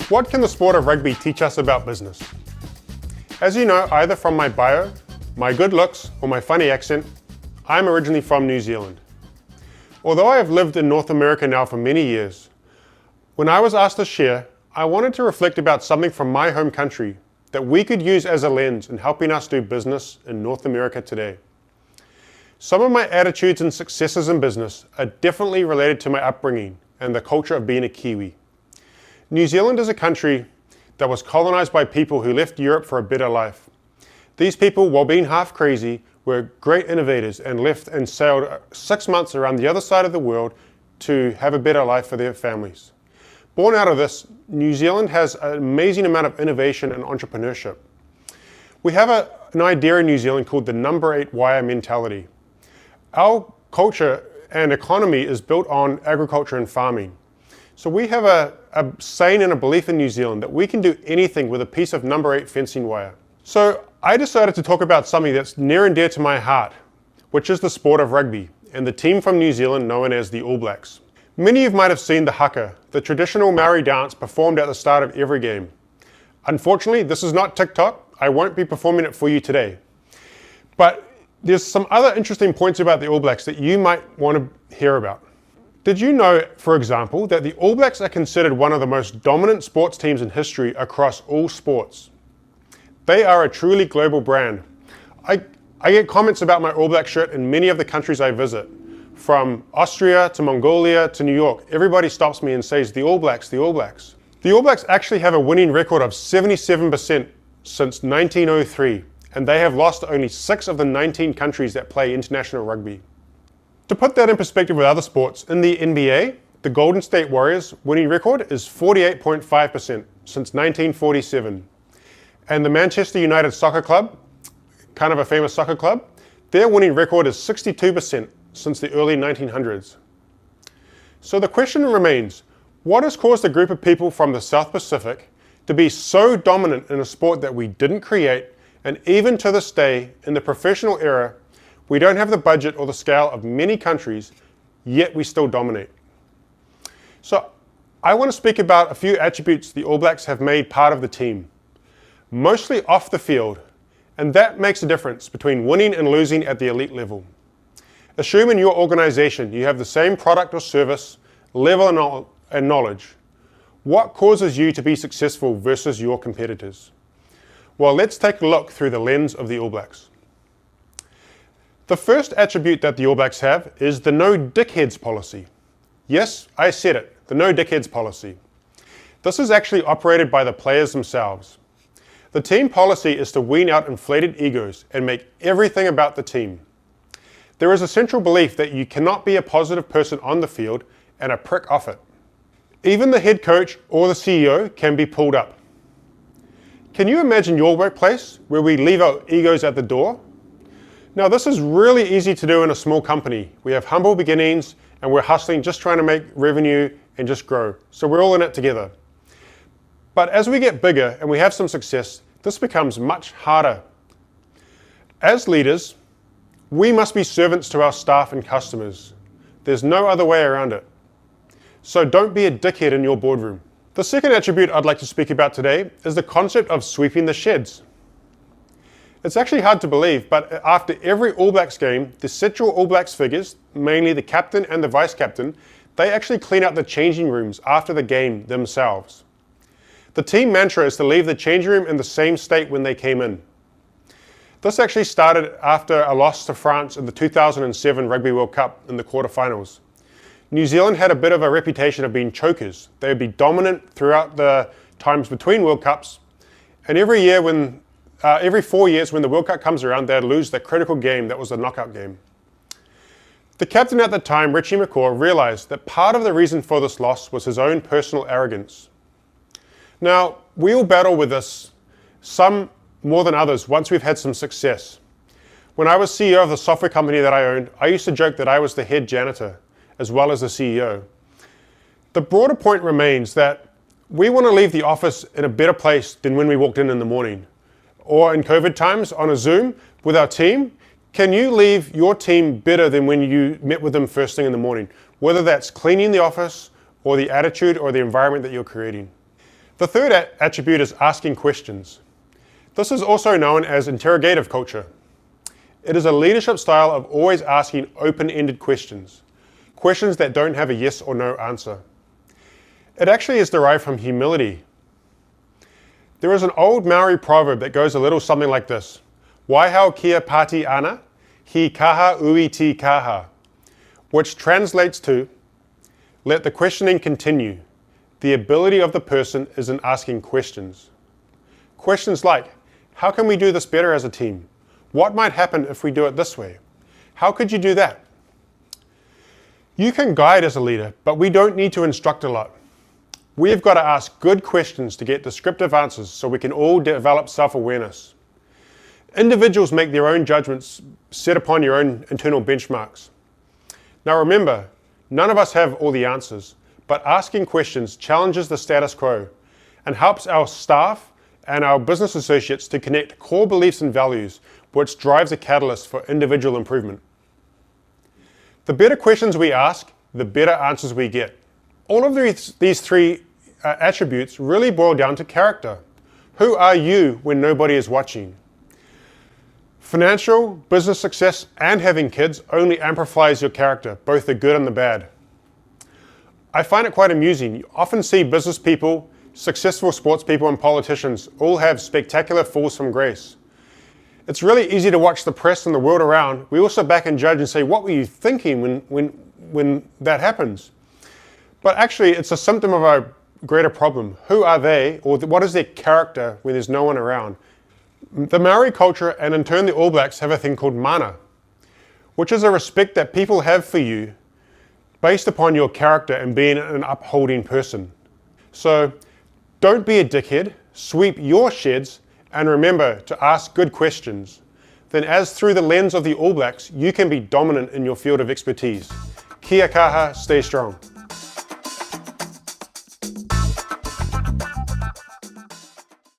What can the sport of rugby teach us about business? As you know, either from my bio, my good looks, or my funny accent, I'm originally from New Zealand. Although I have lived in North America now for many years, when I was asked to share, I wanted to reflect about something from my home country that we could use as a lens in helping us do business in North America today. Some of my attitudes and successes in business are definitely related to my upbringing and the culture of being a Kiwi. New Zealand is a country that was colonized by people who left Europe for a better life. These people, while being half crazy, were great innovators and left and sailed 6 months around the other side of the world to have a better life for their families. Born out of this, New Zealand has an amazing amount of innovation and entrepreneurship. We have an idea in New Zealand called the number 8 wire mentality. Our culture and economy is built on agriculture and farming. So we have a saying and a belief in New Zealand that we can do anything with a piece of number 8 fencing wire. So I decided to talk about something that's near and dear to my heart, which is the sport of rugby and the team from New Zealand known as the All Blacks. Many of you might have seen the haka, the traditional Maori dance performed at the start of every game. Unfortunately, this is not TikTok. I won't be performing it for you today. But there's some other interesting points about the All Blacks that you might want to hear about. Did you know, for example, that the All Blacks are considered one of the most dominant sports teams in history across all sports? They are a truly global brand. I get comments about my All Black shirt in many of the countries I visit. From Austria to Mongolia to New York, everybody stops me and says, the All Blacks, the All Blacks. The All Blacks actually have a winning record of 77% since 1903, and they have lost only 6 of the 19 countries that play international rugby. To put that in perspective with other sports, in the NBA, the Golden State Warriors' winning record is 48.5% since 1947. And the Manchester United Soccer Club, kind of a famous soccer club, their winning record is 62% since the early 1900s. So the question remains, what has caused a group of people from the South Pacific to be so dominant in a sport that we didn't create, and even to this day, in the professional era, we don't have the budget or the scale of many countries, yet we still dominate? So I want to speak about a few attributes the All Blacks have made part of the team, mostly off the field, and that makes a difference between winning and losing at the elite level. Assume in your organization you have the same product or service, level and knowledge. What causes you to be successful versus your competitors? Well, let's take a look through the lens of the All Blacks. The first attribute that the All Blacks have is the no dickheads policy. Yes, I said it, the no dickheads policy. This is actually operated by the players themselves. The team policy is to wean out inflated egos and make everything about the team. There is a central belief that you cannot be a positive person on the field and a prick off it. Even the head coach or the CEO can be pulled up. Can you imagine your workplace where we leave our egos at the door? Now, this is really easy to do in a small company. We have humble beginnings and we're hustling, just trying to make revenue and just grow. So we're all in it together. But as we get bigger and we have some success, this becomes much harder. As leaders, we must be servants to our staff and customers. There's no other way around it. So don't be a dickhead in your boardroom. The second attribute I'd like to speak about today is the concept of sweeping the sheds. It's actually hard to believe, but after every All Blacks game, the central All Blacks figures, mainly the captain and the vice captain, they actually clean out the changing rooms after the game themselves. The team mantra is to leave the changing room in the same state when they came in. This actually started after a loss to France in the 2007 Rugby World Cup in the quarterfinals. New Zealand had a bit of a reputation of being chokers. They would be dominant throughout the times between World Cups, and every 4 years when the World Cup comes around, they'd lose the critical game that was the knockout game. The captain at the time, Richie McCaw, realized that part of the reason for this loss was his own personal arrogance. Now, we all battle with this, some more than others, once we've had some success. When I was CEO of the software company that I owned, I used to joke that I was the head janitor, as well as the CEO. The broader point remains that we want to leave the office in a better place than when we walked in the morning. Or in COVID times, on a Zoom with our team, can you leave your team better than when you met with them first thing in the morning? Whether that's cleaning the office, or the attitude, or the environment that you're creating. The third attribute is asking questions. This is also known as interrogative culture. It is a leadership style of always asking open-ended questions, questions that don't have a yes or no answer. It actually is derived from humility. There is an old Maori proverb that goes a little something like this: Waihau kia pāti ana, hi kaha ui ti kaha, which translates to, let the questioning continue. The ability of the person is in asking questions. Questions like, how can we do this better as a team? What might happen if we do it this way? How could you do that? You can guide as a leader, but we don't need to instruct a lot. We've got to ask good questions to get descriptive answers so we can all develop self-awareness. Individuals make their own judgments set upon your own internal benchmarks. Now remember, none of us have all the answers, but asking questions challenges the status quo and helps our staff and our business associates to connect core beliefs and values, which drives a catalyst for individual improvement. The better questions we ask, the better answers we get. All of these three attributes really boil down to character. Who are you when nobody is watching? Financial, business success, and having kids only amplifies your character, both the good and the bad. I find it quite amusing. You often see business people, successful sports people, and politicians all have spectacular falls from grace. It's really easy to watch the press and the world around. We all sit back and judge and say, what were you thinking when that happens? But actually, it's a symptom of a greater problem. Who are they, or what is their character when there's no one around? The Maori culture, and in turn the All Blacks, have a thing called mana, which is a respect that people have for you based upon your character and being an upholding person. So don't be a dickhead, sweep your sheds, and remember to ask good questions. Then as through the lens of the All Blacks, you can be dominant in your field of expertise. Kia kaha, stay strong.